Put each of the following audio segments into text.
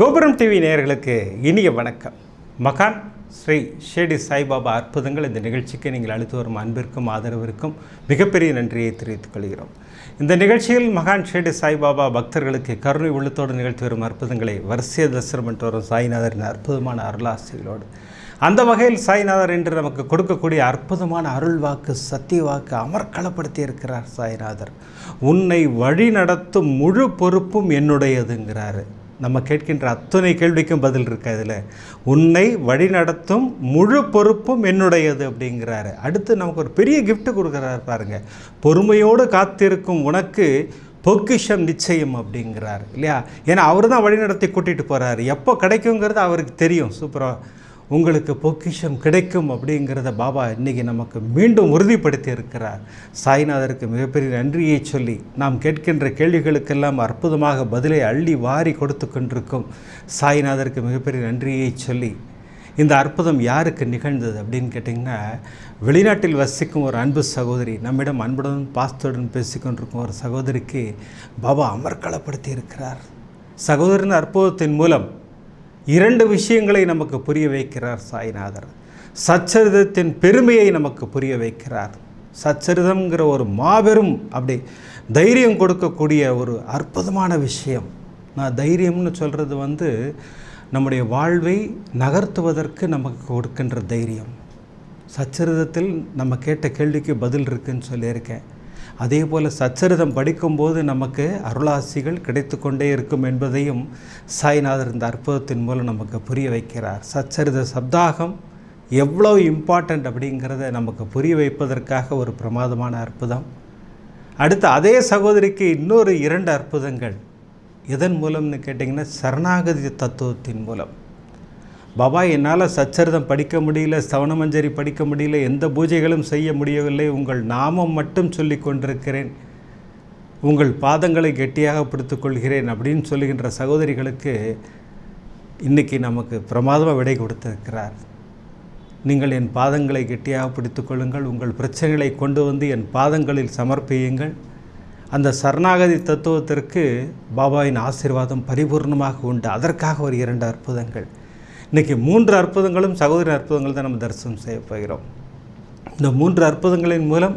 கோபுரம் டிவி நேயர்களுக்கு இனிய வணக்கம். மகான் ஸ்ரீ ஷிரடி சாய்பாபா அற்புதங்கள் இந்த நிகழ்ச்சிக்கு நீங்கள் அளித்து வரும் அன்பிற்கும் ஆதரவிற்கும் மிகப்பெரிய நன்றியை தெரிவித்துக் கொள்கிறோம். இந்த நிகழ்ச்சியில் மகான் ஷிரடி சாய்பாபா பக்தர்களுக்கு கருணை உள்ளத்தோடு நிகழ்த்தி வரும் அற்புதங்களை வரிசைய தரிசனம் பண்ணிட்டு வரும் சாய்நாதரின் அற்புதமான அருளாசிகளோடு அந்த வகையில் சாய்நாதர் என்று நமக்கு கொடுக்கக்கூடிய அற்புதமான அருள் வாக்கு சத்திய வாக்கு அமர்க்களப்படுத்தி இருக்கிறார் சாய்நாதர். உன்னை வழி நடத்தும் முழு பொறுப்பும் என்னுடையதுங்கிறாரு. நம்ம கேட்கின்ற அத்தனை கேள்விக்கும் பதில் இருக்கு அதில். உன்னை வழி நடத்தும் முழு பொறுப்பும் என்னுடையது அப்படிங்கிறாரு. அடுத்து நமக்கு ஒரு பெரிய கிஃப்ட் கொடுக்குறாரு பாருங்க. பொறுமையோடு காத்திருக்கும் உனக்கு பொக்கிஷம் நிச்சயம் அப்படிங்கிறார் இல்லையா? ஏன்னா அவர் தான் வழிநடத்தி கூட்டிகிட்டு போகிறாரு. எப்போ கிடைக்குங்கிறது அவருக்கு தெரியும். சூப்பராக உங்களுக்கு பொக்கிஷம் கிடைக்கும் அப்படிங்கிறத பாபா இன்றைக்கி நமக்கு மீண்டும் உறுதிப்படுத்தி இருக்கிறார். சாய்நாதருக்கு மிகப்பெரிய நன்றியை சொல்லி நாம் கேட்கின்ற கேள்விகளுக்கெல்லாம் அற்புதமாக பதிலை அள்ளி வாரி கொடுத்து கொண்டிருக்கும் சாய்நாதருக்கு மிகப்பெரிய நன்றியை சொல்லி இந்த அற்புதம் யாருக்கு நிகழ்ந்தது அப்படின்னு கேட்டிங்கன்னா, வெளிநாட்டில் வசிக்கும் ஒரு அன்பு சகோதரி, நம்மிடம் அன்புடன் பாசத்துடன் பேசிக்கொண்டிருக்கும் ஒரு சகோதரிக்கு பாபா அமர்க்களப்படுத்தி இருக்கிறார். சகோதரின் அற்புதத்தின் மூலம் இரண்டு விஷயங்களை நமக்கு புரிய வைக்கிறார் சாய்நாதர். சச்சரிதத்தின் பெருமையை நமக்கு புரிய வைக்கிறார். சச்சரிதம்ங்கிற ஒரு மாபெரும் அப்படி தைரியம் கொடுக்கக்கூடிய ஒரு அற்புதமான விஷயம். நான் தைரியம்னு சொல்கிறது நம்முடைய வாழ்வை நகர்த்துவதற்கு நமக்கு கொடுக்கின்ற தைரியம். சச்சரிதத்தில் நம்ம கேட்ட கேள்விக்கு பதில் இருக்குதுன்னு சொல்லியிருக்கேன். அதே போல் சச்சரிதம் படிக்கும்போது நமக்கு அருளாசிகள் கிடைத்து கொண்டே இருக்கும் என்பதையும் சாய்நாதர் இந்த அற்புதத்தின் மூலம் நமக்கு புரிய வைக்கிறார். சச்சரித சப்தாகம் எவ்வளோ இம்பார்ட்டண்ட் அப்படிங்கிறத நமக்கு புரிய வைப்பதற்காக ஒரு பிரமாதமான அற்புதம். அடுத்து அதே சகோதரிக்கு இன்னொரு 2 அற்புதங்கள். எதன் மூலம்னு கேட்டிங்கன்னா, சரணாகதி தத்துவத்தின் மூலம். பாபா, என்னால் சச்சரிதம் படிக்க முடியல, சவணமஞ்சரி படிக்க முடியல, எந்த பூஜைகளும் செய்ய முடியவில்லை, உங்கள் நாமம் மட்டும் சொல்லி கொண்டிருக்கிறேன், உங்கள் பாதங்களை கெட்டியாக பிடித்துக் கொள்கிறேன் அப்படின்னு சொல்லுகின்ற சகோதரிகளுக்கு இன்றைக்கி நமக்கு பிரமாதமாக விடை கொடுத்திருக்கிறார். நீங்கள் என் பாதங்களை கெட்டியாக பிடித்து கொள்ளுங்கள், உங்கள் பிரச்சனைகளை கொண்டு வந்து என் பாதங்களில் சமர்ப்பியுங்கள். அந்த சரணாகதி தத்துவத்திற்கு பாபாவின் ஆசீர்வாதம் பரிபூர்ணமாக உண்டு. அதற்காக ஒரு 2 அற்புதங்கள். இன்றைக்கி 3 அற்புதங்களும் சகோதரி அற்புதங்கள் தான் நம்ம தரிசனம் செய்ய போகிறோம். இந்த 3 அற்புதங்களின் மூலம்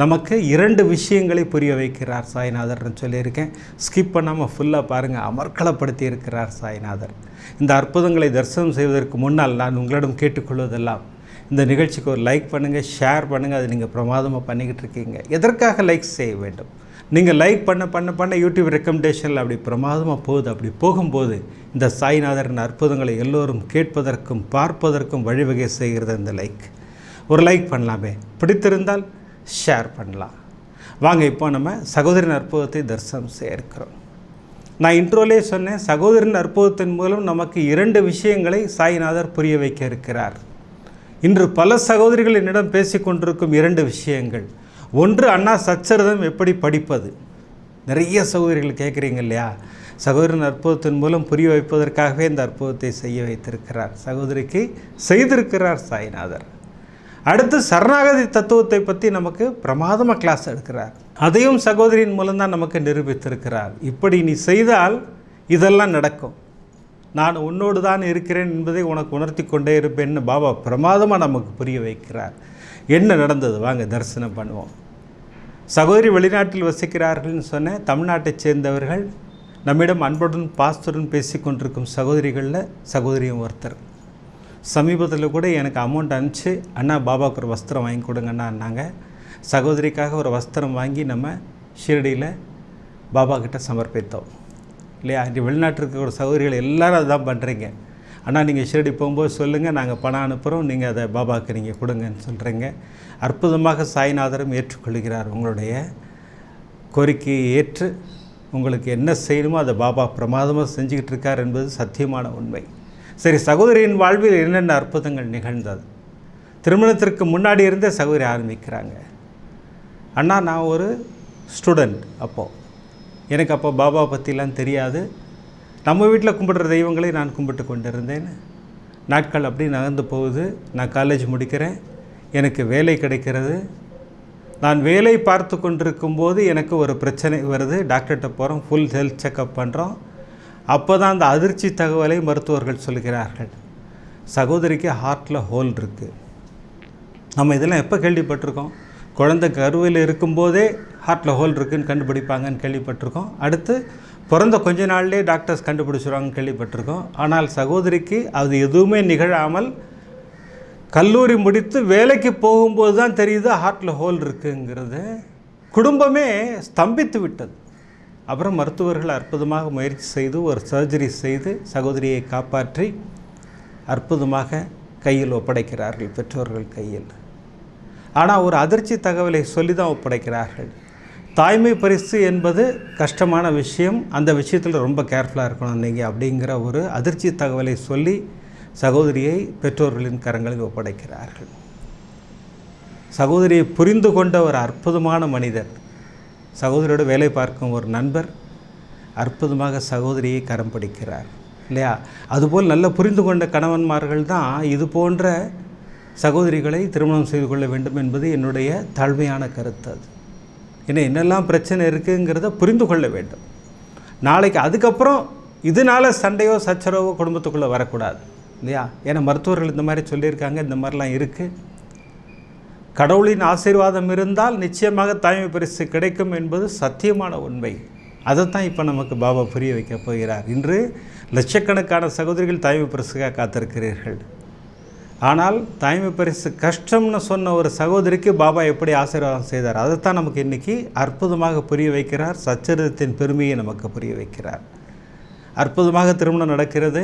நமக்கு 2 விஷயங்களை புரிய வைக்கிறார் சாய்நாதர்னு சொல்லியிருக்கேன். ஸ்கிப் பண்ணாமல் ஃபுல்லாக பாருங்கள். அமர்க்களப்படுத்தி இருக்கிறார் சாய்நாதர். இந்த அற்புதங்களை தரிசனம் செய்வதற்கு முன்னால் நான் உங்களிடம் கேட்டுக்கொள்வதெல்லாம், இந்த நிகழ்ச்சிக்கு ஒரு லைக் பண்ணுங்கள், ஷேர் பண்ணுங்கள். அது நீங்கள் பிரமாதமாக பண்ணிக்கிட்டு இருக்கீங்க. எதற்காக லைக் செய்ய வேண்டும்? நீங்கள் லைக் பண்ண யூடியூப் ரெக்கமெண்டேஷனில் அப்படி பிரமாதமாக போகுது. அப்படி போகும்போது இந்த சாய்நாதரின் அற்புதங்களை எல்லோரும் கேட்பதற்கும் பார்ப்பதற்கும் வழிவகை செய்கிறது இந்த லைக். ஒரு லைக் பண்ணலாமே, பிடித்திருந்தால் ஷேர் பண்ணலாம். வாங்க, இப்போ நம்ம சகோதரின் அற்புதத்தை தரிசனம் செய்ய இருக்கிறோம். நான் இன்ட்ரோலே சொன்னேன், சகோதரின் அற்புதத்தின் மூலம் நமக்கு 2 விஷயங்களை சாய்நாதர் புரிய வைக்க இருக்கிறார். இன்று பல சகோதரிகள் என்னிடம் பேசிக்கொண்டிருக்கும் 2 விஷயங்கள். ஒன்று, அண்ணா சச்சரிதம் எப்படி படிப்பது? நிறைய சகோதரிகள் கேட்குறீங்க இல்லையா? சகோதரின் அற்புதத்தின் மூலம் புரிய வைப்பதற்காகவே இந்த அற்புதத்தை செய்ய வைத்திருக்கிறார். சகோதரிக்கு செய்திருக்கிறார் சாய்நாதர். அடுத்து சரணாகதி தத்துவத்தை பற்றி நமக்கு பிரமாதமாக கிளாஸ் எடுக்கிறார். அதையும் சகோதரியின் மூலம்தான் நமக்கு நிரூபித்திருக்கிறார். இப்படி நீ செய்தால் இதெல்லாம் நடக்கும், நான் உன்னோடு தான் இருக்கிறேன் என்பதை உனக்கு உணர்த்தி கொண்டே இருப்பேன்னு பாபா பிரமாதமாக நமக்கு புரிய வைக்கிறார். என்ன நடந்தது? வாங்க தரிசனம் பண்ணுவோம். சகோதரி வெளிநாட்டில் வசிக்கிறார்கள்னு சொன்ன தமிழ்நாட்டைச் சேர்ந்தவர்கள், நம்மிடம் அன்புடன் பாசத்துடன் பேசி கொண்டிருக்கும் சகோதரிகளில் சகோதரியும் ஒருத்தர். சமீபத்தில் கூட எனக்கு அமௌண்ட் அனுப்பிச்சு, அண்ணா பாபாவுக்கு ஒரு வஸ்திரம் வாங்கி கொடுங்கண்ணான்னாங்க. சகோதரிக்காக ஒரு வஸ்திரம் வாங்கி நம்ம ஷிரடியில் பாபா கிட்ட சமர்ப்பித்தோம் இல்லையா? இங்கே வெளிநாட்டில் இருக்கிற ஒரு சகோதரிகள் எல்லோரும் அதுதான் பண்ணுறீங்க. அண்ணா, நீங்கள் ஷிரடி போகும்போது சொல்லுங்கள், நாங்கள் பணம் அனுப்புகிறோம், நீங்கள் அதை பாபாவுக்கு நீங்கள் கொடுங்கன்னு சொல்கிறீங்க. அற்புதமாக சாய்நாதரும் ஏற்றுக்கொள்கிறார். உங்களுடைய கோரிக்கையை ஏற்று உங்களுக்கு என்ன செய்யணுமோ அதை பாபா பிரமாதமாக செஞ்சுக்கிட்டு இருக்கார் என்பது சத்தியமான உண்மை. சரி, சகோதரியின் வாழ்வில் என்னென்ன அற்புதங்கள் நிகழ்ந்தது? திருமணத்திற்கு முன்னாடி இருந்தே சகோதரி ஆரம்பிக்கிறாங்க. அண்ணா, நான் ஒரு ஸ்டூடெண்ட், எனக்கு அப்போ பாபா பற்றிலாம் தெரியாது. நம்ம வீட்டில் கும்பிடுற தெய்வங்களை நான் கும்பிட்டு கொண்டிருந்தேன். நாட்கள் அப்படி நகர்ந்து போகுது. நான் காலேஜ் முடிக்கிறேன், எனக்கு வேலை கிடைக்கிறது. நான் வேலை பார்த்து கொண்டிருக்கும்போது எனக்கு ஒரு பிரச்சனை வருது. டாக்டர்கிட்ட போகிறோம், ஃபுல் ஹெல்த் செக்கப் பண்ணுறோம். அப்போ தான் அந்த அதிர்ச்சி தகவலை மருத்துவர்கள் சொல்கிறார்கள், சகோதரிக்கு ஹார்ட்டில் ஹோல் இருக்குது. நம்ம இதெல்லாம் எப்போ கேள்விப்பட்டிருக்கோம்? குழந்தை கருவில் இருக்கும்போதே ஹார்ட்டில் ஹோல் இருக்குதுன்னு கண்டுபிடிப்பாங்கன்னு கேள்விப்பட்டிருக்கோம். அடுத்து பிறந்த கொஞ்ச நாள்லேயே டாக்டர்ஸ் கண்டுபிடிச்சிருவாங்கன்னு கேள்விப்பட்டிருக்கோம். ஆனால் சகோதரிக்கு அது எதுவுமே நிகழாமல் கல்லூரி முடித்து வேலைக்கு போகும்போது தான் தெரியுது ஹார்ட்டில் ஹோல் இருக்குங்கிறது. குடும்பமே ஸ்தம்பித்து விட்டது. அப்புறம் மருத்துவர்கள் அற்புதமாக முயற்சி செய்து ஒரு சர்ஜரி செய்து சகோதரியை காப்பாற்றி அற்புதமாக கையில் ஒப்படைக்கிறார்கள், பெற்றோர்கள் கையில். ஆனால் ஒரு அதிர்ச்சி தகவலை சொல்லி தான் ஒப்படைக்கிறார்கள். தாய்மை பரிசு என்பது கஷ்டமான விஷயம், அந்த விஷயத்தில் ரொம்ப கேர்ஃபுல்லாக இருக்கணும் நீங்கள் அப்படிங்கிற ஒரு அதிர்ச்சி தகவலை சொல்லி சகோதரியை பெற்றோர்களின் கரங்களில் ஒப்படைக்கிறார்கள். சகோதரியை புரிந்து கொண்ட ஒரு அற்புதமான மனிதர், சகோதரியோடு வேலை பார்க்கும் ஒரு நண்பர் அற்புதமாக சகோதரியை கரம் பிடிக்கிறார் இல்லையா? அதுபோல் நல்ல புரிந்து கொண்ட கணவன்மார்கள் தான் இது போன்ற சகோதரிகளை திருமணம் செய்து கொள்ள வேண்டும் என்பது என்னுடைய தாழ்மையான கருத்து. அது ஏன்னா என்னெல்லாம் பிரச்சனை இருக்குங்கிறத புரிந்து கொள்ள வேண்டும். நாளைக்கு அதுக்கப்புறம் இதனால் சண்டையோ சச்சரவோ குடும்பத்துக்குள்ளே வரக்கூடாது இல்லையா? ஏன்னா மருத்துவர்கள் இந்த மாதிரி சொல்லியிருக்காங்க, இந்த மாதிரிலாம் இருக்குது. கடவுளின் ஆசீர்வாதம் இருந்தால் நிச்சயமாக தாய்மை பரிசு கிடைக்கும் என்பது சத்தியமான உண்மை. அதைத்தான் இப்போ நமக்கு பாபா புரிய வைக்க போகிறார். இன்று லட்சக்கணக்கான சகோதரிகள் தாய்மை பரிசுக்காக காத்திருக்கிறீர்கள். ஆனால் தாய்மை பரிசு கஷ்டம்னு சொன்ன ஒரு சகோதரிக்கு பாபா எப்படி ஆசீர்வாதம் செய்தார், அதைத்தான் நமக்கு இன்றைக்கி அற்புதமாக புரிய வைக்கிறார். சச்சரிதத்தின் பெருமையை நமக்கு புரிய வைக்கிறார். அற்புதமாக திருமணம் நடக்கிறது.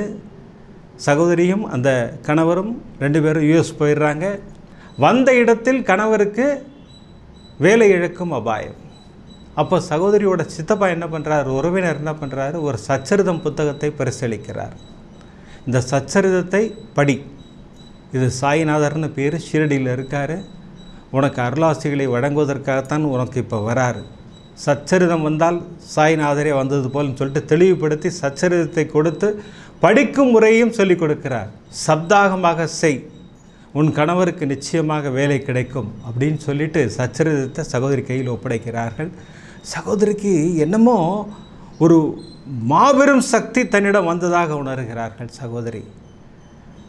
சகோதரியும் அந்த கணவரும் 2 பேரும் யூஎஸ் போயிடுறாங்க. வந்த இடத்தில் கணவருக்கு வேலை இழக்கும் அபாயம். அப்போ சகோதரியோட சித்தப்பா என்ன பண்ணுறாரு, உறவினர் என்ன பண்ணுறாரு, ஒரு சச்சரிதம் புத்தகத்தை பரிசளிக்கிறார். இந்த சச்சரிதத்தை படி, இது சாய்நாதர்னு பேர், ஷீரடியில் இருக்கார், உனக்கு அருளாசிகளை வழங்குவதற்காகத்தான் உனக்கு இப்போ வராரு. சச்சரிதம் வந்தால் சாய்நாதரே வந்தது போல்னு சொல்லிட்டு தெளிவுபடுத்தி சச்சரிதத்தை கொடுத்து படிக்கும் முறையும் சொல்லிக் கொடுக்கிறார். சப்தாகமாக செய், உன் கணவருக்கு நிச்சயமாக வேலை கிடைக்கும் அப்படின்னு சொல்லிட்டு சச்சரிதத்தை சகோதரி கையில் ஒப்படைக்கிறார்கள். சகோதரிக்கு என்னமோ ஒரு மாபெரும் சக்தி தன்னிடம் வந்ததாக உணர்கிறார்கள். சகோதரி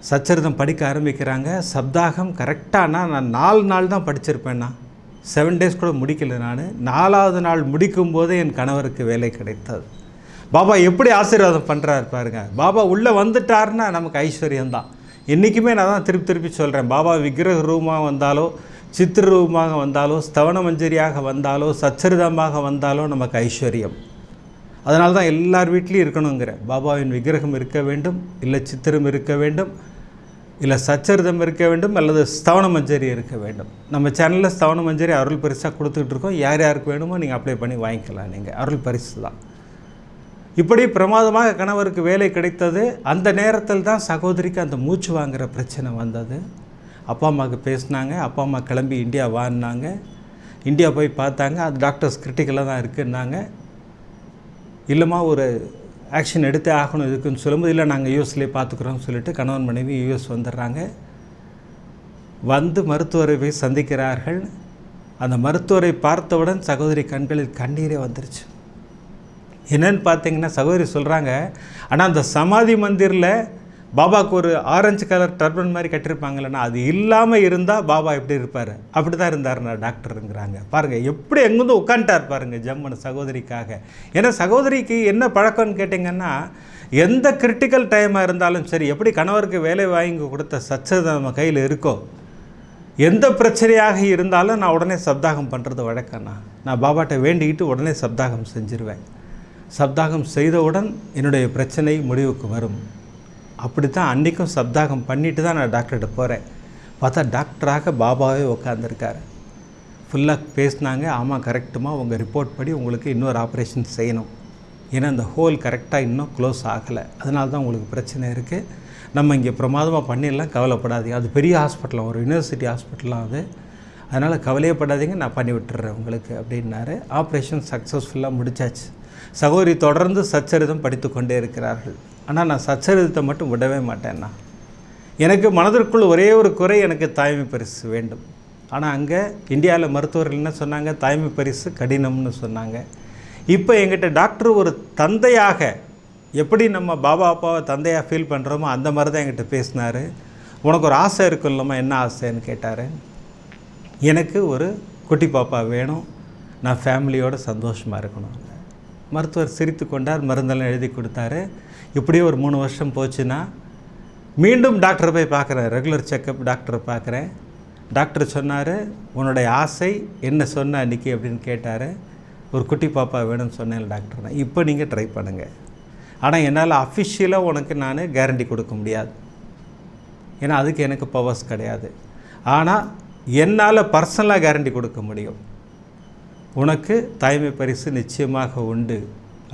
சச்சரிதம் படிக்க ஆரம்பிக்கிறாங்க. சப்தாகம் கரெக்டானா நான் 4 நாள் தான் படிச்சிருப்பேன்னா, 7 டேஸ் கூட முடிக்கல. நான் 4ஆவது நாள் முடிக்கும் போதே என் கணவருக்கு வேலை கிடைத்தது. பாபா எப்படி ஆசீர்வாதம் பண்ணுறாரு பாருங்க. பாபா உள்ளே வந்துட்டார்னா நமக்கு ஐஸ்வர்யம்தான். என்றைக்குமே நான் தான் திருப்பி சொல்கிறேன், பாபா விக்கிரக ரூபமாக வந்தாலோ, சித்திர ரூபமாக வந்தாலோ, ஸ்தவன மஞ்சரியாக வந்தாலோ, சச்சரிதமாக வந்தாலோ நமக்கு ஐஸ்வர்யம். அதனால தான் எல்லார் வீட்லேயும் இருக்கணுங்கிறேன். பாபாவின் விக்கிரகம் இருக்க வேண்டும், இல்லை சித்திரம் இருக்க வேண்டும், இல்லை சச்சரிதம் இருக்க வேண்டும், அல்லது ஸ்தவன மஞ்சரி இருக்க வேண்டும். நம்ம சேனலில் ஸ்தவன மஞ்சரி அருள் பரிசாக கொடுத்துக்கிட்டு இருக்கோம். யார் யாருக்கு வேணுமோ நீங்கள் அப்ளை பண்ணி வாங்கிக்கலாம். நீங்கள் அருள் பரிசு தான். இப்படி பிரமாதமாக கணவருக்கு வேலை கிடைத்தது. அந்த நேரத்தில் தான் சகோதரிக்கு அந்த மூச்சு வாங்குகிற பிரச்சனை வந்தது. அப்பா அம்மாவுக்கு பேசினாங்க. அப்பா அம்மா கிளம்பி இந்தியா வாங்கினாங்க. இந்தியா போய் பார்த்தாங்க. அது டாக்டர்ஸ் கிரிட்டிக்கலாக தான் இருக்குன்னாங்க. இல்லைம்மா ஒரு ஆக்ஷன் எடுத்தே ஆகணும் இதுக்குன்னு சொல்லும்போது, இல்லை நாங்கள் யூஎஸ்லேயே பார்த்துக்குறோம்னு சொல்லிட்டு கணவன் மனைவி யூஎஸ் வந்துடுறாங்க. வந்து மருத்துவரை போய் சந்திக்கிறார்கள். அந்த மருத்துவரை பார்த்தவுடன் சகோதரி கண்களில் கண்ணீரே வந்துருச்சு. என்னன்னு பார்த்தீங்கன்னா சகோதரி சொல்கிறாங்க, ஆனால் அந்த சமாதி மந்திரில் பாபாவுக்கு ஒரு ஆரஞ்சு கலர் டர்பன் மாதிரி கட்டியிருப்பாங்களேண்ணா, அது இல்லாமல் இருந்தால் பாபா எப்படி இருப்பார், அப்படி தான் இருந்தாருண்ணா டாக்டருங்கிறாங்க. பாருங்கள் எப்படி எங்கேருந்து உட்காந்துட்டார் பாருங்கள் ஜம்முன்னு சகோதரிக்காக. ஏன்னா சகோதரிக்கு என்ன பழக்கம்னு கேட்டிங்கன்னா, எந்த கிரிட்டிக்கல் டைமாக இருந்தாலும் சரி, எப்படி கணவருக்கு வேலை வாங்கி கொடுத்த சச்சரிதம் நம்ம கையில் இருக்கோ, எந்த பிரச்சனையாக இருந்தாலும் நான் உடனே சப்தாகம் பண்ணுறது வழக்கம்ண்ணா. நான் பாபாட்ட வேண்டிக்கிட்டு உடனே சப்தாகம் செஞ்சுருவேன். சப்தாகம் செய்தவுடன் என்னுடைய பிரச்சனை முடிவுக்கு வரும். அப்படி தான் அன்றைக்கும் சப்தாகம் பண்ணிட்டு தான் நான் டாக்டர்கிட்ட போகிறேன். பார்த்தா டாக்டராக பாபாவே உட்காந்துருக்காரு. ஃபுல்லாக பேசினாங்க. ஆமாம் கரெக்டுமா, உங்கள் ரிப்போர்ட் படி உங்களுக்கு இன்னொரு ஆப்ரேஷன் செய்யணும். ஏன்னா அந்த ஹோல் கரெக்டாக இன்னும் க்ளோஸ் ஆகலை, அதனால தான் உங்களுக்கு பிரச்சனை இருக்குது. நம்ம இங்கே பிரமாதமாக பண்ணிடலாம், கவலைப்படாதீங்க. அது பெரிய ஹாஸ்பிட்டலாம், ஒரு யூனிவர்சிட்டி ஹாஸ்பிட்டலாம் அது, அதனால் கவலையப்படாதீங்க, நான் பண்ணி விட்டுறேன் உங்களுக்கு அப்படின்னாரு. ஆப்ரேஷன் சக்ஸஸ்ஃபுல்லாக முடிச்சாச்சு. சகோதரி தொடர்ந்து சச்சரிதம் படித்து கொண்டே இருக்கிறார்கள். ஆனால் நான் சச்சரிதத்தை மட்டும் விடவே மாட்டேன்னா. எனக்கு மனதிற்குள் ஒரே ஒரு குறை, எனக்கு தாய்மை பரிசு வேண்டும். ஆனால் அங்கே இந்தியாவில் மருத்துவர்கள் என்ன சொன்னாங்க, தாய்மை பரிசு கடினம்னு சொன்னாங்க. இப்போ எங்கிட்ட டாக்டர் ஒரு தந்தையாக எப்படி நம்ம பாபா அப்பாவை தந்தையாக ஃபீல் பண்ணுறோமோ அந்த மாதிரி தான் என்கிட்ட பேசினார். உனக்கு ஒரு ஆசை இருக்குல்லம்மா, என்ன ஆசைன்னு கேட்டார். எனக்கு ஒரு குட்டி பாப்பா வேணும், நான் ஃபேமிலியோடு சந்தோஷமாக இருக்கணும். மருத்துவர் சிரித்து கொண்டார், மருந்தெல்லாம் எழுதி கொடுத்தாரு. இப்படியே ஒரு 3 வருஷம் போச்சுன்னா மீண்டும் டாக்டரை போய் பார்க்குறேன், ரெகுலர் செக்கப் டாக்டரை பார்க்குறேன். டாக்டர் சொன்னார், உன்னுடைய ஆசை என்ன சொன்ன அன்றைக்கி அப்படின்னு கேட்டார். ஒரு குட்டி பாப்பா வேணும்னு சொன்னேன் டாக்டர். தான் இப்போ நீங்கள் ட்ரை பண்ணுங்கள், ஆனால் என்னால் அஃபிஷியலாக உனக்கு நான் கேரண்டி கொடுக்க முடியாது, ஏன்னா அதுக்கு எனக்கு பவர்ஸ் கிடையாது. ஆனால் என்னால் பர்சனலாக கேரண்டி கொடுக்க முடியும், உனக்கு தாய்மை பரிசு நிச்சயமாக உண்டு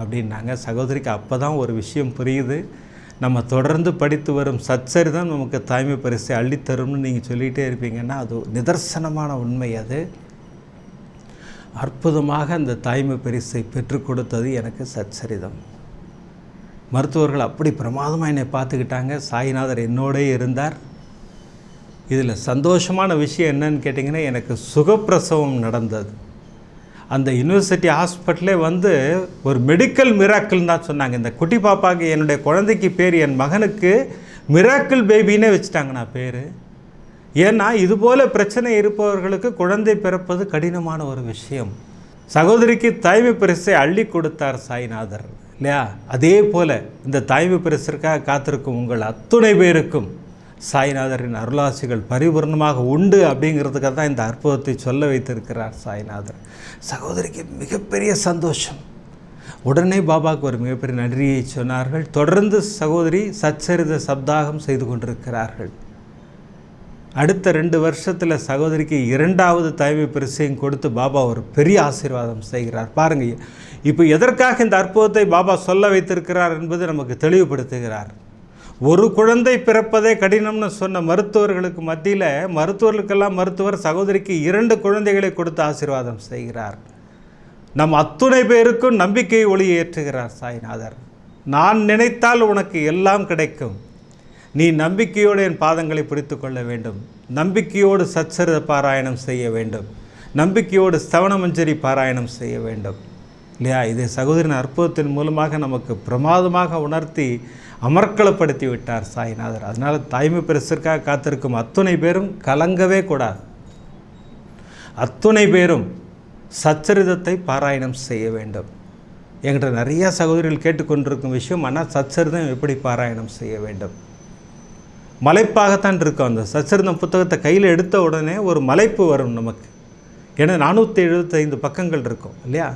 அப்படின்னாங்க. சகோதரிக்கு அப்போ தான் ஒரு விஷயம் புரியுது, நம்ம தொடர்ந்து படித்து வரும் சச்சரிதம் நமக்கு தாய்மை பரிசை அள்ளித்தரும்னு நீங்கள் சொல்லிகிட்டே இருப்பீங்கன்னா அது நிதர்சனமான உண்மை. அது அற்புதமாக அந்த தாய்மை பரிசை பெற்றுக் கொடுத்தது எனக்கு சச்சரிதம். மருத்துவர்கள் அப்படி பிரமாதமாக என்னை பார்த்துக்கிட்டாங்க. சாய்நாதர் என்னோடே இருந்தார். இதில் சந்தோஷமான விஷயம் என்னன்னு கேட்டிங்கன்னா, எனக்கு சுகப்பிரசவம் நடந்தது. அந்த யூனிவர்சிட்டி ஹாஸ்பிட்டலே ஒரு மெடிக்கல் மிராக்கிள் தான் சொன்னாங்க. இந்த குட்டி பாப்பாவுக்கு, என்னுடைய குழந்தைக்கு பேர், என் மகனுக்கு மிராக்கிள் பேபின்னே வச்சுட்டாங்க நான் பேர். ஏன்னா இதுபோல் பிரச்சனை இருப்பவர்களுக்கு குழந்தை பிறப்பது கடினமான ஒரு விஷயம். சகோதரிக்கு தாய்மை பரிசை அள்ளி கொடுத்தார் சாய்நாதர் இல்லையா? அதே போல் இந்த தாய்மை பரிசிற்காக காத்திருக்கும் உங்கள் அத்துணை பேருக்கும் சாய்நாதரின் அருளாசிகள் பரிபூர்ணமாக உண்டு அப்படிங்கிறதுக்காக தான் இந்த அற்புதத்தை சொல்ல வைத்திருக்கிறார் சாய்நாதர். சகோதரிக்கு மிகப்பெரிய சந்தோஷம். உடனே பாபாவுக்கு ஒரு மிகப்பெரிய நன்றியை சொன்னார்கள். தொடர்ந்து சகோதரி சச்சரித சப்தாகம் செய்து கொண்டிருக்கிறார்கள். அடுத்த 2 வருஷத்தில் சகோதரிக்கு 2வது தாய்மை பரிசையும் கொடுத்து பாபா ஒரு பெரிய ஆசீர்வாதம் செய்கிறார். பாருங்கள், இப்போ எதற்காக இந்த அற்புதத்தை பாபா சொல்ல வைத்திருக்கிறார் என்பது நமக்கு தெளிவுபடுத்துகிறார். ஒரு குழந்தை பிறப்பதே கடினம்னு சொன்ன மருத்துவர்களுக்கு மத்தியில், மருத்துவர்களுக்கெல்லாம் மருத்துவர் சகோதரிக்கு 2 குழந்தைகளை கொடுத்து ஆசீர்வாதம் செய்கிறார். நம் அத்துணை பேருக்கும் நம்பிக்கை ஒளி ஏற்றுகிறார் சாய்நாதர். நான் நினைத்தால் உனக்கு எல்லாம் கிடைக்கும், நீ நம்பிக்கையோடு என் பாதங்களை பிடித்து கொள்ள வேண்டும், நம்பிக்கையோடு சச்சரித பாராயணம் செய்ய வேண்டும், நம்பிக்கையோடு ஸ்தவன மஞ்சரி பாராயணம் செய்ய வேண்டும் இல்லையா? இதை சகோதரின் அற்புதத்தின் மூலமாக நமக்கு பிரமாதமாக உணர்த்தி அமர்க்களப்படுத்தி விட்டார் சாய்நாதர். அதனால் தாய்மை பரிசிற்காக காத்திருக்கும் அத்துணை பேரும் கலங்கவே கூடாது. அத்துணை பேரும் சச்சரிதத்தை பாராயணம் செய்ய வேண்டும். என்கிட்ட நிறைய சகோதரிகள் கேட்டுக்கொண்டிருக்கும் விஷயம், ஆனால் சச்சரிதம் எப்படி பாராயணம் செய்ய வேண்டும்? மலைப்பாகத்தான் இருக்கும். அந்த சச்சரிதம் புத்தகத்தை கையில் எடுத்த உடனே ஒரு மலைப்பு வரும் நமக்கு. ஏன்னா 475 பக்கங்கள் இருக்கும் இல்லையா?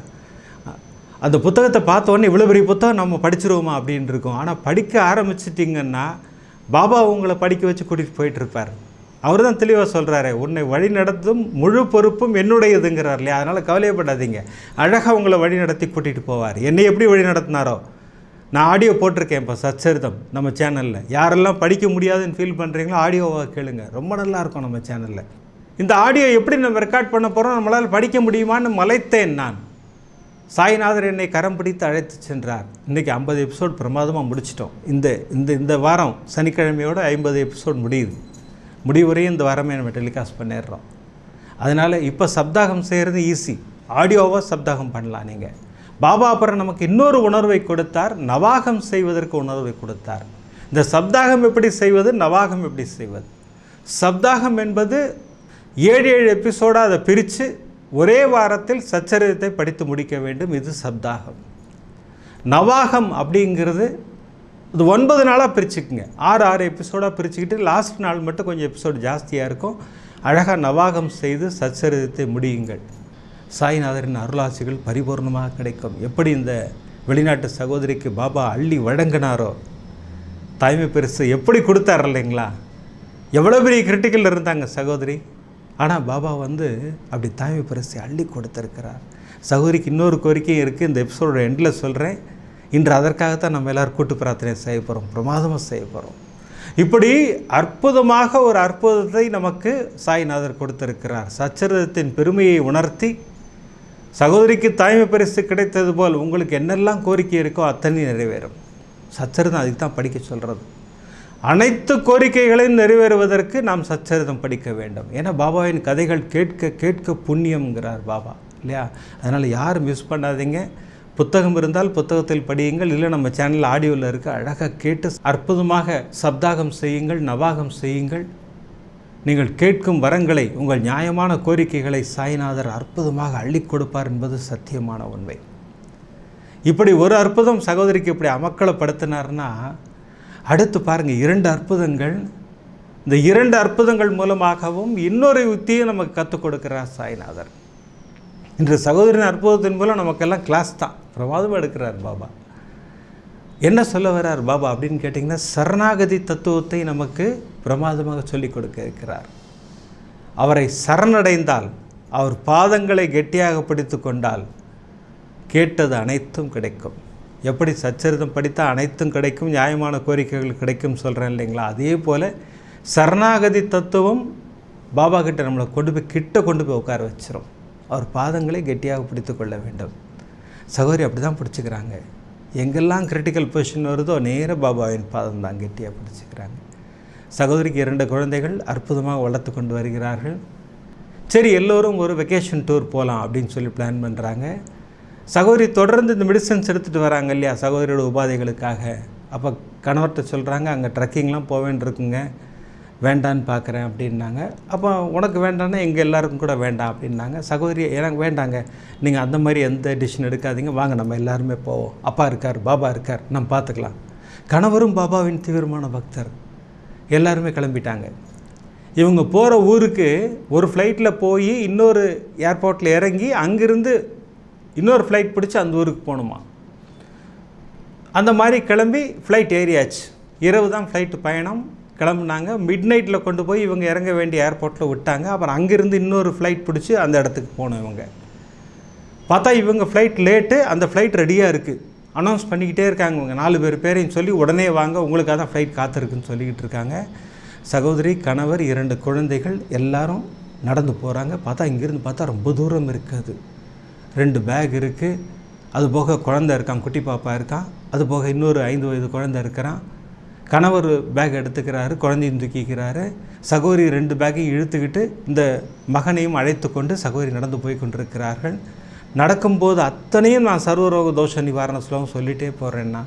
அந்த புத்தகத்தை பார்த்த உடனே இவ்வளோ பெரிய புத்தகம் நம்ம படிச்சிருவோமா அப்படின்னு இருக்கும். ஆனால் படிக்க ஆரம்பிச்சிட்டிங்கன்னா பாபா உங்களை படிக்க வச்சு கூட்டிகிட்டு போயிட்டுருப்பார். அவர் தான் தெளிவாக சொல்கிறாரு, உன்னை வழி நடத்தும் முழு பொறுப்பும் என்னுடையதுங்கிறார் இல்லையா? அதனால் கவலையப்படாதீங்க, அழகாக உங்களை வழி நடத்தி கூட்டிகிட்டு போவார். என்னை எப்படி வழி நடத்தினாரோ, நான் ஆடியோ போட்டிருக்கேன் இப்போ சச்சரிதம் நம்ம சேனலில். யாரெல்லாம் படிக்க முடியாதுன்னு ஃபீல் பண்ணுறீங்களோ ஆடியோவாக கேளுங்க, ரொம்ப நல்லாயிருக்கும் நம்ம சேனலில். இந்த ஆடியோ எப்படி நம்ம ரெக்கார்ட் பண்ண போகிறோம், நம்மளால் படிக்க முடியுமான்னு மலைத்தேன் நான். சாய்நாதர் என்னை கரம் பிடித்து அழைத்து சென்றார். இன்றைக்கி 50 எபிசோட் பிரமாதமாக முடிச்சிட்டோம். இந்த வாரம் சனிக்கிழமையோடு 50 எபிசோட் முடிவுரையும் இந்த வாரமே நம்ம டெலிகாஸ்ட் பண்ணிடுறோம். அதனால் இப்போ சப்தாகம் செய்கிறது ஈஸி, ஆடியோவாக சப்தாகம் பண்ணலாம் நீங்கள். பாபா அப்புறம் நமக்கு இன்னொரு உணர்வை கொடுத்தார், நவாகம் செய்வதற்கு உணர்வை கொடுத்தார். இந்த சப்தாகம் எப்படி செய்வது, நவாகம் எப்படி செய்வது? சப்தாகம் என்பது 7 எபிசோடாக அதை பிரித்து ஒரே வாரத்தில் சச்சரிதத்தை படித்து முடிக்க வேண்டும். இது சப்தாகம். நவாகம் அப்படிங்கிறது இது 9 நாளாக பிரிச்சுக்குங்க. 6 எபிசோடாக பிரிச்சுக்கிட்டு லாஸ்ட் நாள் மட்டும் கொஞ்சம் எபிசோடு ஜாஸ்தியாக இருக்கும். அழகாக நவாகம் செய்து சச்சரிதத்தை முடியுங்கள். சாய்நாதரின் அருளாசிகள் பரிபூர்ணமாக கிடைக்கும். எப்படி இந்த வெளிநாட்டு சகோதரிக்கு பாபா அள்ளி வழங்கினாரோ, தாய்மை பரிசு எப்படி கொடுத்தார் இல்லைங்களா? எவ்வளோ பெரிய கிரிட்டிக்கல் இருந்தாங்க சகோதரி, ஆனால் பாபா அப்படி தாய்மை பரிசை அள்ளி கொடுத்துருக்கிறார். சகோதரிக்கு இன்னொரு கோரிக்கையும் இருக்குது, இந்த எபிசோட எண்டில் சொல்கிறேன். இன்று அதற்காகத்தான் நம்ம எல்லோரும் கூட்டு பிரார்த்தனை செய்ய போகிறோம், பிரமாதமாக செய்ய போகிறோம். இப்படி அற்புதமாக ஒரு அற்புதத்தை நமக்கு சாய்நாதர் கொடுத்திருக்கிறார். சச்சரிதத்தின் பெருமையை உணர்த்தி, சகோதரிக்கு தாய்மை பரிசு கிடைத்தது போல் உங்களுக்கு என்னெல்லாம் கோரிக்கை இருக்கோ அத்தனை நிறைவேறும். சச்சரிதம் அதுக்கு தான் படிக்க சொல்கிறது. அனைத்து கோரிக்கைகளையும் நிறைவேறுவதற்கு நாம் சச்சரிதம் படிக்க வேண்டும். ஏன்னா பாபாவின் கதைகள் கேட்க கேட்க புண்ணியம்ங்கிறார் பாபா இல்லையா? அதனால் யாரும் மிஸ் பண்ணாதீங்க. புத்தகம் இருந்தால் புத்தகத்தில் படியுங்கள், இல்லை நம்ம சேனல் ஆடியோவில் இருக்க அழகாக கேட்டு அற்புதமாக சப்தாகம் செய்யுங்கள், நவாகம் செய்யுங்கள். நீங்கள் கேட்கும் வரங்களை, உங்கள் நியாயமான கோரிக்கைகளை சாய்நாதர் அற்புதமாக அள்ளி கொடுப்பார் என்பது சத்தியமான உண்மை. இப்படி ஒரு அற்புதம் சகோதரிக்கு இப்படி அமக்களப்படுத்தினார்னா, அடுத்து பாருங்கள் 2 அற்புதங்கள். இந்த 2 அற்புதங்கள் மூலமாகவும் இன்னொரு யுக்தியை நமக்கு கற்றுக் கொடுக்கிறார் சாய்நாதர். இன்று சகோதரின் அற்புதத்தின் மூலம் நமக்கெல்லாம் கிளாஸ் தான், பிரமாதமாக எடுக்கிறார் பாபா. என்ன சொல்ல வர்றார் பாபா அப்படின்னு கேட்டிங்கன்னா, சரணாகதி தத்துவத்தை நமக்கு பிரமாதமாக சொல்லிக் கொடுக்க இருக்கிறார். அவரை சரணடைந்தால், அவர் பாதங்களை கெட்டியாக பிடித்து கொண்டால் கேட்டது அனைத்தும் கிடைக்கும். எப்படி சச்சரிதம் படித்தால் அனைத்தும் கிடைக்கும், நியாயமான கோரிக்கைகள் கிடைக்கும் சொல்கிறேன் இல்லைங்களா? அதே போல் சரணாகதி தத்துவம் பாபா கிட்ட நம்மளை கொண்டு போய் உட்கார வச்சிரும். அவர் பாதங்களை கெட்டியாக பிடித்து கொள்ள வேண்டும். சகோதரி அப்படி தான் பிடிச்சிக்கிறாங்க. எங்கெல்லாம் கிரிட்டிக்கல் பொசிஷன் வருதோ நேராக பாபாவின் பாதம் தான் கெட்டியாக பிடிச்சிக்கிறாங்க. சகோதரிக்கு 2 குழந்தைகள் அற்புதமாக வளர்த்து கொண்டு வருகிறார்கள். சரி, எல்லோரும் ஒரு வெக்கேஷன் டூர் போகலாம் அப்படின்னு சொல்லி பிளான் பண்ணுறாங்க. சகோதரி தொடர்ந்து இந்த மெடிசன்ஸ் எடுத்துகிட்டு வராங்க இல்லையா சகோதரியோட உபாதைகளுக்காக. அப்போ கணவர்கிட்ட சொல்கிறாங்க, அங்கே ட்ரக்கிங்லாம் போவேன்னு இருக்குங்க, வேண்டான்னு பார்க்குறேன் அப்படின்னாங்க. அப்போ உனக்கு வேண்டான்னா எங்கள் எல்லாருக்கும் கூட வேண்டாம் அப்படின்னாங்க. சகோதரி எனக்கு வேண்டாங்க, நீங்கள் அந்த மாதிரி எந்த டிசிஷன் எடுக்காதீங்க, வாங்க நம்ம எல்லாருமே போவோம், அப்பா இருக்கார், பாபா இருக்கார், நம்ம பார்த்துக்கலாம். கணவரும் பாபாவின் தீவிரமான பக்தர். எல்லாருமே கிளம்பிட்டாங்க. இவங்க போகிற ஊருக்கு ஒரு ஃப்ளைட்டில் போய் இன்னொரு ஏர்போர்ட்டில் இறங்கி அங்கேருந்து இன்னொரு ஃப்ளைட் பிடிச்சி அந்த ஊருக்கு போகணுமா. அந்த மாதிரி கிளம்பி ஃப்ளைட் ஏறியாச்சு. இரவு தான் ஃப்ளைட்டு பயணம். கிளம்புனாங்க. மிட் நைட்டில் கொண்டு போய் இவங்க இறங்க வேண்டிய ஏர்போர்ட்டில் விட்டாங்க. அப்புறம் அங்கேருந்து இன்னொரு ஃப்ளைட் பிடிச்சி அந்த இடத்துக்கு போனோம். இவங்க பார்த்தா இவங்க ஃப்ளைட் லேட்டு, அந்த ஃப்ளைட் ரெடியாக இருக்குது. அனௌன்ஸ் பண்ணிக்கிட்டே இருக்காங்க. இவங்க 4 பேரையும் சொல்லி உடனே வாங்க, உங்களுக்காக தான் ஃப்ளைட் காத்திருக்குன்னு சொல்லிக்கிட்டு இருக்காங்க. சகோதரி, கணவர், 2 குழந்தைகள் எல்லாரும் நடந்து போகிறாங்க. பார்த்தா இங்கேருந்து பார்த்தா ரொம்ப தூரம் இருக்குது. 2 பேக் இருக்குது. அது போக குழந்தை இருக்கான், குட்டி பாப்பா இருக்கான். அது போக இன்னொரு 5 வயது குழந்தை இருக்கிறான். கணவர் பேக் எடுத்துக்கிறாரு, குழந்தையும் தூக்கிக்கிறாரு. சகோதரி 2 பேக்கையும் இழுத்துக்கிட்டு இந்த மகனையும் அழைத்து கொண்டு சகோதரி நடந்து போய் கொண்டிருக்கிறார்கள். நடக்கும்போது அத்தனையும் நான் சர்வரோக தோஷ நிவாரண ஸ்லோகம் சொல்லிகிட்டே போகிறேன்னா,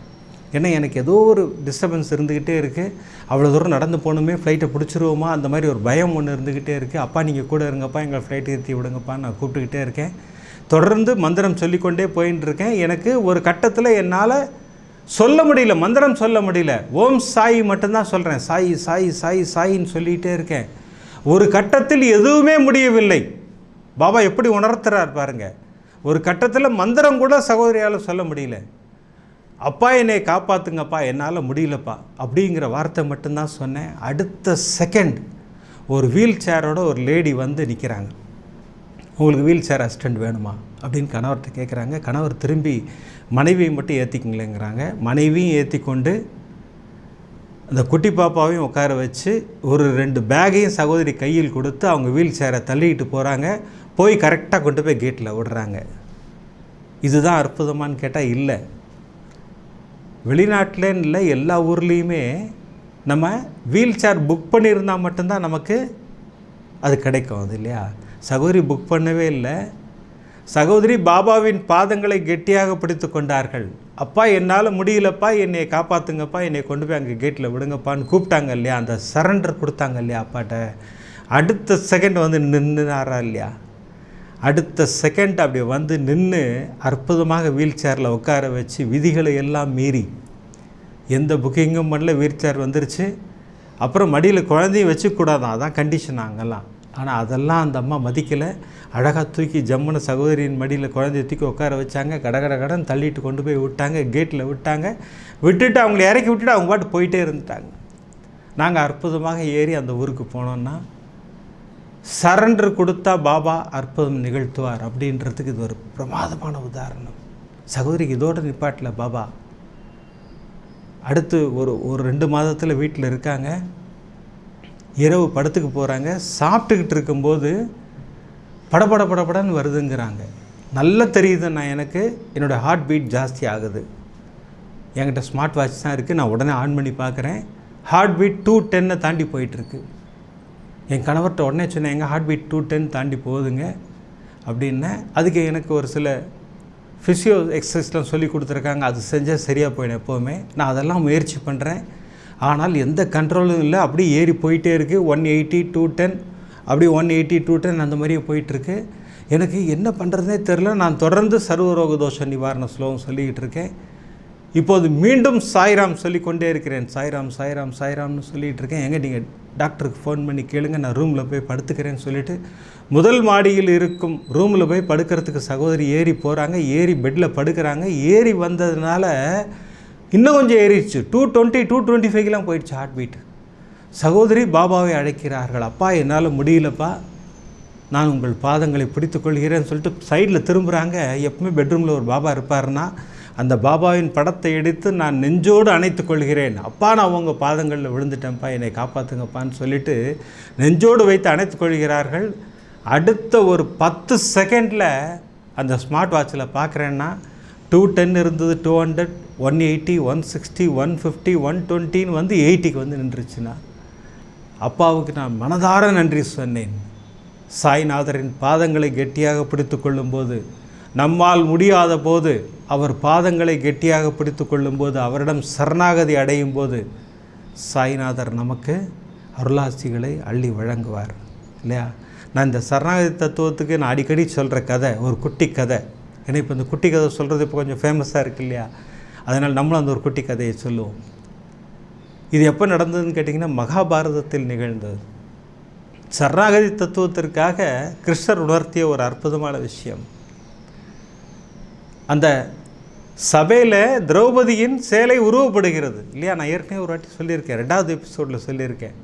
ஏன்னா எனக்கு ஏதோ ஒரு டிஸ்டர்பன்ஸ் இருந்துக்கிட்டே இருக்குது. அவ்வளோ தூரம் நடந்து போகணுமே, ஃப்ளைட்டை பிடிச்சிருவோமா, அந்த மாதிரி ஒரு பயம் ஒன்று இருந்துக்கிட்டே இருக்குது. அப்பா நீங்கள் கூட இருங்கப்பா, எங்கள் ஃப்ளைட்டை ஏற்றி விடுங்கப்பா, நான் கூப்பிட்டுக்கிட்டே இருக்கேன். தொடர்ந்து மந்திரம் சொல்லிக்கொண்டே போயின்னு இருக்கேன். எனக்கு ஒரு கட்டத்தில் என்னால் சொல்ல முடியல, மந்திரம் சொல்ல முடியல. ஓம் சாய் மட்டும்தான் சொல்கிறேன். சாய் சாய் சாய் சாயின்னு சொல்லிகிட்டே இருக்கேன். ஒரு கட்டத்தில் எதுவுமே முடியவில்லை. பாபா எப்படி உணர்த்துறார் பாருங்கள். ஒரு கட்டத்தில் மந்திரம் கூட சகோதரியால் சொல்ல முடியல. அப்பா என்னை காப்பாற்றுங்கப்பா, என்னால் முடியலப்பா அப்படிங்கிற வார்த்தை மட்டும்தான் சொன்னேன். அடுத்த செகண்ட் ஒரு வீல் சேரோட ஒரு லேடி வந்து நிற்கிறாங்க. உங்களுக்கு வீல் சேர் அசிஸ்டண்ட் வேணுமா அப்படின்னு கணவர்கிட்ட கேட்குறாங்க. கணவர் திரும்பி மனைவியை மட்டும் ஏற்றிக்கிங்களேங்கிறாங்க. மனைவியும் ஏற்றி கொண்டு அந்த குட்டி பாப்பாவையும் உட்கார வச்சு ஒரு 2 பேக்கையும் சகோதரி கையில் கொடுத்து அவங்க வீல் சேரை தள்ளிக்கிட்டு போகிறாங்க. போய் கரெக்டாக கொண்டு போய் கேட்டில் விடுறாங்க. இதுதான் அற்புதமானு கேட்டால் இல்லை. வெளிநாட்டிலேன்னு இல்லை, எல்லா ஊர்லேயுமே நம்ம வீல் சேர் புக் பண்ணியிருந்தால் மட்டும்தான் நமக்கு அது கிடைக்கும். அது இல்லையா? சகோதரி புக் பண்ணவே இல்லை. சகோதரி பாபாவின் பாதங்களை கெட்டியாக பிடித்து கொண்டார்கள். அப்பா என்னால் முடியலப்பா, என்னை காப்பாற்றுங்கப்பா, என்னை கொண்டு போய் அங்கே கேட்டில் விடுங்கப்பான்னு கூப்பிட்டாங்க இல்லையா? அந்த சரண்டர் கொடுத்தாங்க இல்லையா அப்பாட்ட. அடுத்த செகண்ட் வந்து நின்றுனாரா இல்லையா? அடுத்த செகண்ட் அப்படி வந்து நின்று அற்புதமாக வீல் சேரில் உட்கார வச்சு விதிகளை எல்லாம் மீறி எந்த புக்கிங்கும் பண்ணல, வீல் சேர் வந்துருச்சு. அப்புறம் மடியில் குழந்தையும் வச்சுக்கூடாதான், அதான் கண்டிஷன் அங்கெல்லாம். ஆனால் அதெல்லாம் அந்த அம்மா மதிக்கலை. அழகாக தூக்கி ஜம்முன்னு சகோதரியின் மடியில் குழந்தைய தூக்கி உட்கார வச்சாங்க. கடன் தள்ளிட்டு கொண்டு போய் விட்டாங்க, கேட்டில் விட்டாங்க. விட்டுட்டு அவங்கள இறக்கி விட்டுட்டு அவங்க பாட்டு போயிட்டே இருந்துட்டாங்க. நாங்கள் அற்புதமாக ஏறி அந்த ஊருக்கு போனோன்னா, சரண்டர் கொடுத்தா பாபா அற்புதம் நிகழ்த்துவார் அப்படின்றதுக்கு இது ஒரு பிரமாதமான உதாரணம். சகோதரிக்கு இதோட நிப்பாட்டில் பாபா அடுத்து ஒரு 2 மாதத்தில் வீட்டில் இருக்காங்க. இரவு படத்துக்கு போகிறாங்க. சாப்பிட்டுக்கிட்டு இருக்கும்போது படபடன்னு வருதுங்கிறாங்க. நல்லா தெரியுது, நான் எனக்கு என்னோடய ஹார்ட் பீட் ஜாஸ்தி ஆகுது. என்கிட்ட ஸ்மார்ட் வாட்ச் தான் இருக்குது. நான் உடனே ஆன் பண்ணி பார்க்குறேன். ஹார்ட் பீட் 210 தாண்டி போயிட்டுருக்கு. என் கணவர்கிட்ட உடனே சொன்னேன், எங்கள் ஹார்ட் பீட் 210 தாண்டி போகுதுங்க அப்படின்னேன். அதுக்கு எனக்கு ஒரு சில ஃபிசியோ எக்ஸசைஸ்லாம் சொல்லி கொடுத்துருக்காங்க. அது செஞ்சால் சரியாக போயிடும் எப்போவுமே. நான் அதெல்லாம் முயற்சி பண்ணுறேன். ஆனால் எந்த கண்ட்ரோலும் இல்லை. அப்படியே ஏறி போயிட்டே இருக்குது. 180 210 அப்படி 180 210 அந்த மாதிரியே போயிட்டுருக்கு. எனக்கு என்ன பண்ணுறதுனே தெரில. நான் தொடர்ந்து சர்வரோக தோஷ நிவாரண ஸ்லோகம் சொல்லிக்கிட்டு இருக்கேன். இப்போது மீண்டும் சாய்ராம் சொல்லிக்கொண்டே இருக்கிறேன். சாய்ராம் சாய்ராம் சாய்ராம்னு சொல்லிகிட்டு இருக்கேன். எங்கே நீங்கள் டாக்டருக்கு ஃபோன் பண்ணி கேளுங்க, நான் ரூமில் போய் படுத்துக்கிறேன்னு சொல்லிவிட்டு முதல் மாடியில் இருக்கும் ரூமில் போய் படுக்கிறதுக்கு சகோதரி ஏறி போகிறாங்க. ஏறி பெட்டில் படுக்கிறாங்க. ஏறி வந்ததுனால இன்னும் கொஞ்சம் ஏறிடுச்சு. 220 225 போயிடுச்சு ஹார்ட் பீட். சகோதரி பாபாவை அழைக்கிறார்கள். அப்பா என்னால் முடியலப்பா, நான் உங்கள் பாதங்களை பிடித்து கொள்கிறேன்னு சொல்லிட்டு சைடில் திரும்புகிறாங்க. எப்பவுமே பெட்ரூமில் ஒரு பாபா இருப்பார்னா அந்த பாபாவின் படத்தை எடுத்து நான் நெஞ்சோடு அணைத்து கொள்கிறேன். அப்பா நான் உங்கள் பாதங்களில் விழுந்துட்டேன்ப்பா, என்னை காப்பாற்றுங்கப்பான்னு சொல்லிவிட்டு நெஞ்சோடு வைத்து அணைத்து கொள்கிறார்கள். அடுத்த ஒரு 10 செகண்டில் அந்த ஸ்மார்ட் வாட்சில் பார்க்குறேன்னா 210 இருந்தது, 200, 180, 160, 150, 120 வந்து 80க்கு வந்து நின்றுச்சுன்னா அப்பாவுக்கு நான் மனதார நன்றி சொன்னேன். சாய்நாதரின் பாதங்களை கெட்டியாக பிடித்து கொள்ளும்போது, நம்மால் முடியாத போது அவர் பாதங்களை கெட்டியாக பிடித்து கொள்ளும்போது, அவரிடம் சரணாகதி அடையும் போது சாய்நாதர் நமக்கு அருளாசிகளை அள்ளி வழங்குவார் இல்லையா? நான் இந்த சரணாகதி தத்துவத்துக்கு நான் அடிக்கடி சொல்கிற கதை ஒரு குட்டி கதை. ஏன்னா இப்போ இந்த குட்டி கதை சொல்கிறது இப்போ கொஞ்சம் ஃபேமஸாக இருக்குது இல்லையா? அதனால் நம்மளும் அந்த ஒரு குட்டி கதையை சொல்லுவோம். இது எப்போ நடந்ததுன்னு கேட்டிங்கன்னா மகாபாரதத்தில் நிகழ்ந்தது. சரணாகதி தத்துவத்திற்காக கிருஷ்ணர் உணர்த்திய ஒரு அற்புதமான விஷயம். அந்த சபையில் திரௌபதியின் சேலை உருவப்படுகிறது இல்லையா? நான் ஏற்கனவே ஒரு வாட்டி சொல்லியிருக்கேன், 2வது எபிசோடில் சொல்லியிருக்கேன்.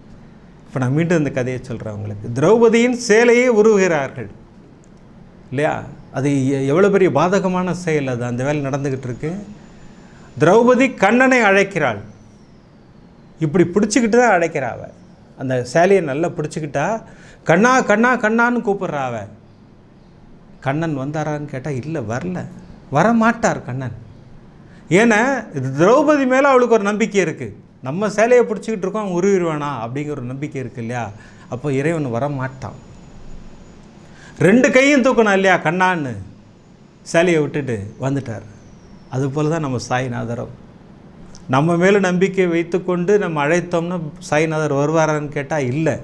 இப்போ நான் மீண்டும் இந்த கதையை சொல்கிறேன் உங்களுக்கு. திரௌபதியின் சேலையை உருவுகிறார்கள் இல்லையா? அது எவ்வளோ பெரிய பாதகமான செயல். அது அந்த வேலை நடந்துக்கிட்டு இருக்கு. திரௌபதி கண்ணனை அழைக்கிறாள். இப்படி பிடிச்சிக்கிட்டு தான் அழைக்கிறாவ. அந்த சேலையை நல்லா பிடிச்சிக்கிட்டா கண்ணா கண்ணா கண்ணான்னு கூப்பிட்றாவ. கண்ணன் வந்தாரான்னு கேட்டால் இல்லை, வரமாட்டார் கண்ணன். ஏன்னா திரௌபதி மேலே அவளுக்கு ஒரு நம்பிக்கை இருக்குது. நம்ம சேலையை பிடிச்சிக்கிட்டு இருக்கோம், அவன் உருவிடுவானா அப்படிங்கிற ஒரு நம்பிக்கை இருக்குது இல்லையா? அப்போ இறைவன் வரமாட்டான். 2 கையும் தூக்கணும் இல்லையா கண்ணான்னு, சேலையை விட்டுட்டு வந்துட்டார். அதுபோல் தான் நம்ம சாய்நாதரும். நம்ம மேலே நம்பிக்கை வைத்துக்கொண்டு நம்ம அழைத்தோம்னா சாய்நாதர் வருவாரான்னு கேட்டால் இல்லை.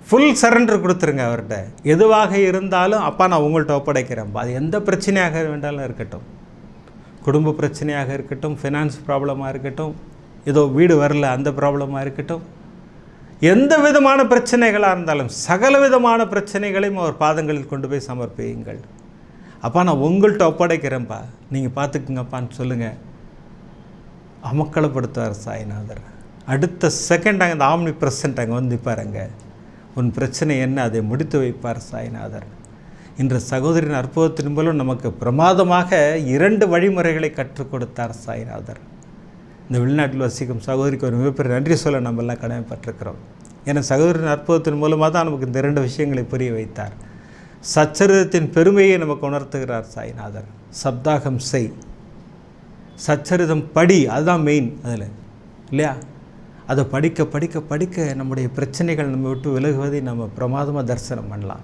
ஃபுல் சரண்டர் கொடுத்துருங்க அவர்கிட்ட. எதுவாக இருந்தாலும் அப்பா நான் உங்கள்கிட்ட ஒப்படைக்கிறேன்ப்பா. அது எந்த பிரச்சனையாக வேண்டாலும் இருக்கட்டும், குடும்ப பிரச்சனையாக இருக்கட்டும், ஃபினான்ஸ் ப்ராப்ளமாக இருக்கட்டும், ஏதோ வீடு வரல அந்த ப்ராப்ளமாக இருக்கட்டும், எந்த விதமான பிரச்சனைகளாக இருந்தாலும் சகல விதமான பிரச்சனைகளையும் அவர் பாதங்களில் கொண்டு போய் சமர்ப்பியுங்கள். அப்பா நான் உங்கள்கிட்ட ஒப்படைக்கிறேன்ப்பா, நீங்கள் பார்த்துக்குங்கப்பான்னு சொல்லுங்கள். அமக்களப்படுத்துவார் சாய்நாதர். அடுத்த செகண்ட் அங்கே அந்த ஆம்னி ப்ரெசன்ட் அங்கே வந்து நிற்பாருங்க. உன் பிரச்சனை என்ன, அதை முடித்து வைப்பார் சாய்நாதர். இன்று சகோதரின் அற்புதத்தின் மூலம் நமக்கு பிரமாதமாக 2 வழிமுறைகளை கற்றுக் கொடுத்தார் சாய்நாதர். இந்த வெளிநாட்டில் வசிக்கும் சகோதரிக்கு ஒரு மிகப்பெரிய நன்றி சொல்ல நம்மெல்லாம் கடமைப்பட்டிருக்கிறோம். ஏன்னா சகோதரின் அற்புதத்தின் மூலமாக தான் நமக்கு இந்த 2 விஷயங்களை புரிய வைத்தார். சச்சரிதத்தின் பெருமையை நமக்கு உணர்த்துகிறார் சாய்நாதர். சப்தாகம் செய், சச்சரிதம் படி, அதுதான் மெயின் அதில் இல்லையா? அதை படிக்க படிக்க படிக்க நம்முடைய பிரச்சனைகள் நம்ம விட்டு விலகுவதை நம்ம பிரமாதமாக தரிசனம் பண்ணலாம்.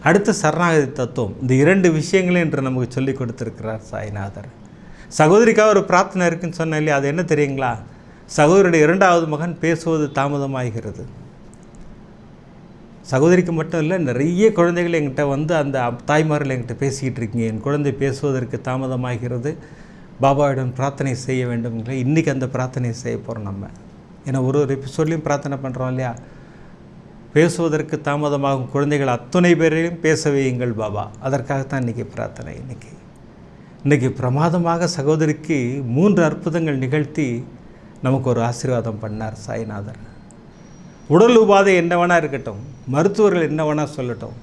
அடுத்த சரணாகதி தத்துவம், இந்த 2 விஷயங்களையும் என்று நமக்கு சொல்லி கொடுத்துருக்கிறார் சாய்நாதர். சகோதரிக்காக ஒரு பிரார்த்தனை இருக்குன்னு சொன்னேன் இல்லையா? அது என்ன தெரியுங்களா? சகோதரியுடைய 2வது மகன் பேசுவது தாமதமாகிறது. சகோதரிக்கு மட்டும் இல்லை, நிறைய குழந்தைகள் என்கிட்ட வந்து அந்த தாய்மார்கள் என்கிட்ட பேசிக்கிட்டு இருக்கீங்க, என் குழந்தை பேசுவதற்கு தாமதமாகிறது, பாபாவிடம் பிரார்த்தனை செய்ய வேண்டும். இன்றைக்கி அந்த பிரார்த்தனை செய்ய போகிறோம் நம்ம. ஏன்னா ஒரு எபிசோட்லேயும் பிரார்த்தனை பண்ணுறோம் இல்லையா? பேசுவதற்கு தாமதமாகும் குழந்தைகள் அத்தனை பேரையும் பேச வையுங்கள் பாபா. அதற்காகத்தான் இன்றைக்கி பிரார்த்தனை. இன்றைக்கி பிரமாதமாக சகோதரிக்கு 3 அற்புதங்கள் நிகழ்த்தி நமக்கு ஒரு ஆசீர்வாதம் பண்ணார் சாய்நாதர். உடல் உபாதை என்ன வேணால் இருக்கட்டும், மருத்துவர்கள் என்ன வேணால் சொல்லட்டும்,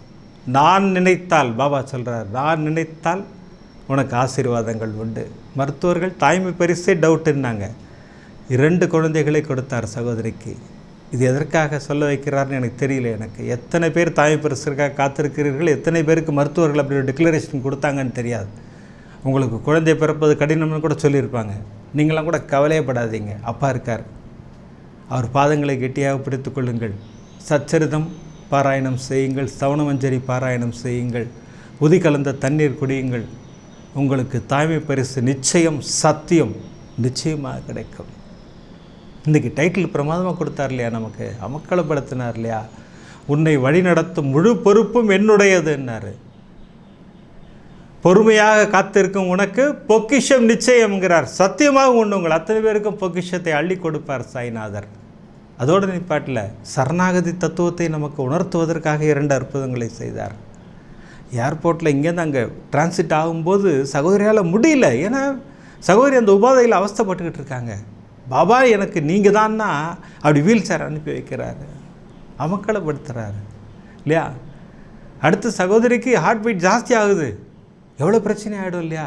நான் நினைத்தால், பாபா சொல்கிறார், நான் நினைத்தால் உனக்கு ஆசீர்வாதங்கள் உண்டு. மருத்துவர்கள் தாய்மை பரிசே டவுட்டுன்னாங்க. 2 குழந்தைகளை கொடுத்தார் சகோதரிக்கு. இது எதற்காக சொல்ல வைக்கிறார்னு எனக்கு தெரியல. எனக்கு எத்தனை பேர் தாய்மை பரிசுக்காக காத்திருக்கிறீர்கள், எத்தனை பேருக்கு மருத்துவர்கள் அப்படி ஒரு டிக்ளரேஷன் கொடுத்தாங்கன்னு தெரியாது. உங்களுக்கு குழந்தை பிறப்பது கடினம்னு கூட சொல்லியிருப்பாங்க. நீங்களாம் கூட கவலையப்படாதீங்க, அப்பா இருக்கார். அவர் பாதங்களை கெட்டியாக பிடித்து கொள்ளுங்கள். சச்சரிதம் பாராயணம் செய்யுங்கள், சவணமஞ்சரி பாராயணம் செய்யுங்கள், உதி கலந்த தண்ணீர் குடியுங்கள், உங்களுக்கு தாய்மை பரிசு நிச்சயம், சத்தியம் நிச்சயமாக கிடைக்கும். இன்றைக்கி டைட்டில் பிரமாதமாக கொடுத்தார் இல்லையா, நமக்கு அமக்களப்படுத்தினார் இல்லையா. உன்னை வழிநடத்தும் முழு பொறுப்பும் என்னுடையதுன்னாரு. பொறுமையாக காத்திருக்கும் உனக்கு பொக்கிஷம் நிச்சயம்ங்கிறார். சத்தியமாக ஒன்று உங்கள் அத்தனை பேருக்கும் பொக்கிஷத்தை அள்ளி கொடுப்பார் சாய்நாதர். அதோடு நிப்பாட்டில் சரணாகதி தத்துவத்தை நமக்கு உணர்த்துவதற்காக 2 அற்புதங்களை செய்தார். ஏர்போர்ட்டில் இங்கேருந்து அங்கே டிரான்சிட் ஆகும்போது சகோதரியால் முடியல. ஏன்னா சகோதரி அந்த உபாதையில் அவஸ்தைப்பட்டுக்கிட்டு இருக்காங்க. பாபா எனக்கு நீங்கள் தான்னா அப்படி வீல் சேர் அனுப்பி வைக்கிறாரு, அமக்களப்படுத்துகிறாரு இல்லையா. அடுத்து சகோதரிக்கு ஹார்ட் பீட் ஜாஸ்தி ஆகுது, எவ்வளோ பிரச்சனை ஆகிடும் இல்லையா.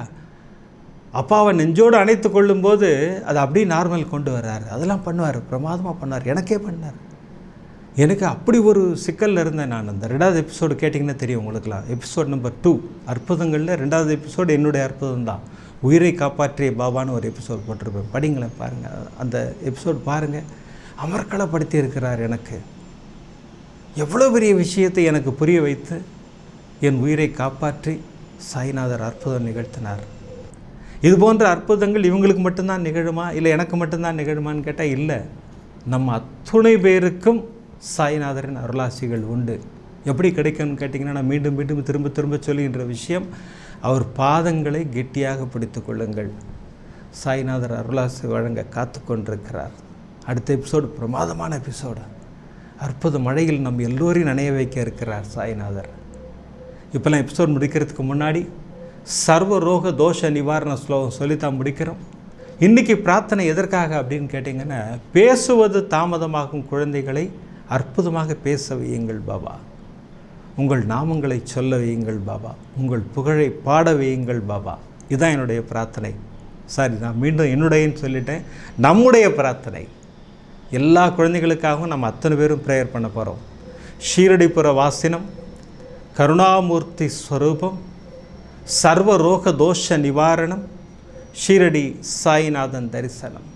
அப்பாவை நெஞ்சோடு அணைத்து கொள்ளும்போது அதை அப்படியே நார்மல் கொண்டு வர்றாரு. அதெல்லாம் பண்ணுவார், பிரமாதமாக பண்ணார். எனக்கே பண்ணார். எனக்கு அப்படி ஒரு சிக்கலில் இருந்தேன் நான். அந்த 2வது எபிசோடு கேட்டிங்கன்னா தெரியும் உங்களுக்குலாம். எபிசோட் நம்பர் 2 அற்புதங்களில் 2வது எபிசோடு என்னுடைய அற்புதம் தான். உயிரை காப்பாற்றிய பாபான்னு ஒரு எபிசோட் போட்டிருப்பேன், படிங்களேன், பாருங்கள். அந்த எபிசோட் பாருங்கள். அமர்க்களப்படுத்தி இருக்கிறார். எனக்கு எவ்வளோ பெரிய விஷயத்தை எனக்கு புரிய வைத்து என் உயிரை காப்பாற்றி சாய்நாதர் அற்புதம் நிகழ்த்தினார். இது போன்ற அற்புதங்கள் இவங்களுக்கு மட்டும்தான் நிகழுமா, இல்லை எனக்கு மட்டும்தான் நிகழுமான்னு கேட்டால் இல்லை. நம்ம அத்துணை பேருக்கும் சாய்நாதரின் அருளாசிகள் உண்டு. எப்படி கிடைக்கும்னு கேட்டிங்கன்னா, நான் மீண்டும் மீண்டும் திரும்ப திரும்ப சொல்லுகின்ற விஷயம், அவர் பாதங்களை கெட்டியாக பிடித்து கொள்ளுங்கள். சாய்நாதர் அருளாசி வழங்க காத்து கொண்டிருக்கிறார். அடுத்த எபிசோடு பிரமாதமான எபிசோடு. அற்புத மழையில் நம்ம எல்லோரையும் நனைய வைக்க இருக்கிறார் சாய்நாதர். இப்போல்லாம் எபிசோட் முடிக்கிறதுக்கு முன்னாடி சர்வ ரோக தோஷ நிவாரண ஸ்லோகம் சொல்லித்தான் முடிக்கிறோம். இன்றைக்கி பிரார்த்தனை எதற்காக அப்படின்னு கேட்டிங்கன்னா, பேசுவது தாமதமாகும் குழந்தைகளை அற்புதமாக பேச வையுங்கள் பாபா. உங்கள் நாமங்களை சொல்ல வையுங்கள் பாபா. உங்கள் புகழை பாட வையுங்கள் பாபா. இதுதான் என்னுடைய பிரார்த்தனை. சாரி, நான் மீண்டும் என்னுடையன்னு சொல்லிட்டேன். நம்முடைய பிரார்த்தனை எல்லா குழந்தைகளுக்காகவும் நம்ம அத்தனை பேரும் ப்ரேயர் பண்ண போகிறோம். ஷீரடிபுர வாசினம், கருணாமூர்த்தி ஸ்வரூபம், சர்வ ரோக தோஷ நிவாரணம், ஷீரடி சாய்நாதன் தரிசனம்,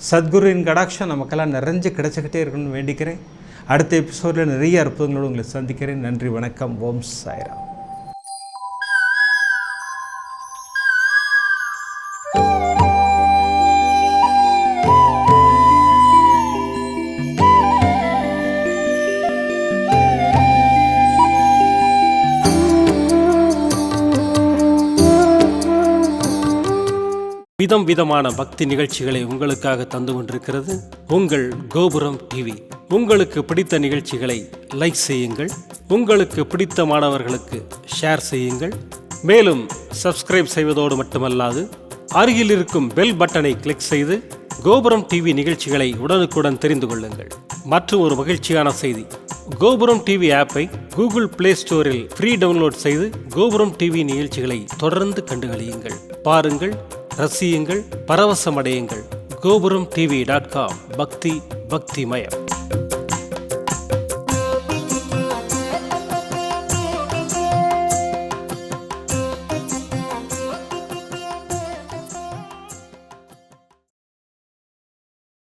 சத்குருவின் கடாட்சம் நமக்கெல்லாம் நிறைஞ்சு கிடச்சிக்கிட்டே இருக்கணும்னு வேண்டிக்கிறேன். அடுத்த எபிசோடில் நிறைய அற்புதங்களோடு உங்களை சந்திக்கிறேன். நன்றி, வணக்கம். ஓம் சாய்ராம். விதம் விதமான பக்தி நிகழ்ச்சிகளை உங்களுக்காக தந்து கொண்டிருக்கிறது உங்கள் கோபுரம் டிவி. உங்களுக்கு பிடித்த நிகழ்ச்சிகளை லைக் செய்யுங்கள், உங்களுக்கு பிடித்த மாணவர்களுக்கு ஷேர் செய்யுங்கள். மேலும் சப்ஸ்கிரைப் செய்வதோடு மட்டுமல்லாது அருகில் இருக்கும் பெல் பட்டனை கிளிக் செய்து கோபுரம் டிவி நிகழ்ச்சிகளை உடனுக்குடன் தெரிந்து கொள்ளுங்கள். மற்றும் ஒரு மகிழ்ச்சியான செய்தி, கோபுரம் டிவி ஆப்பை கூகுள் பிளே ஸ்டோரில் ஃப்ரீ டவுன்லோட் செய்து கோபுரம் டிவி நிகழ்ச்சிகளை தொடர்ந்து கண்டுகளியுங்கள், பாருங்கள், ரசியுங்கள், பரவசமடையுங்கள். gopuramtv.com. பக்தி பக்திமயம்.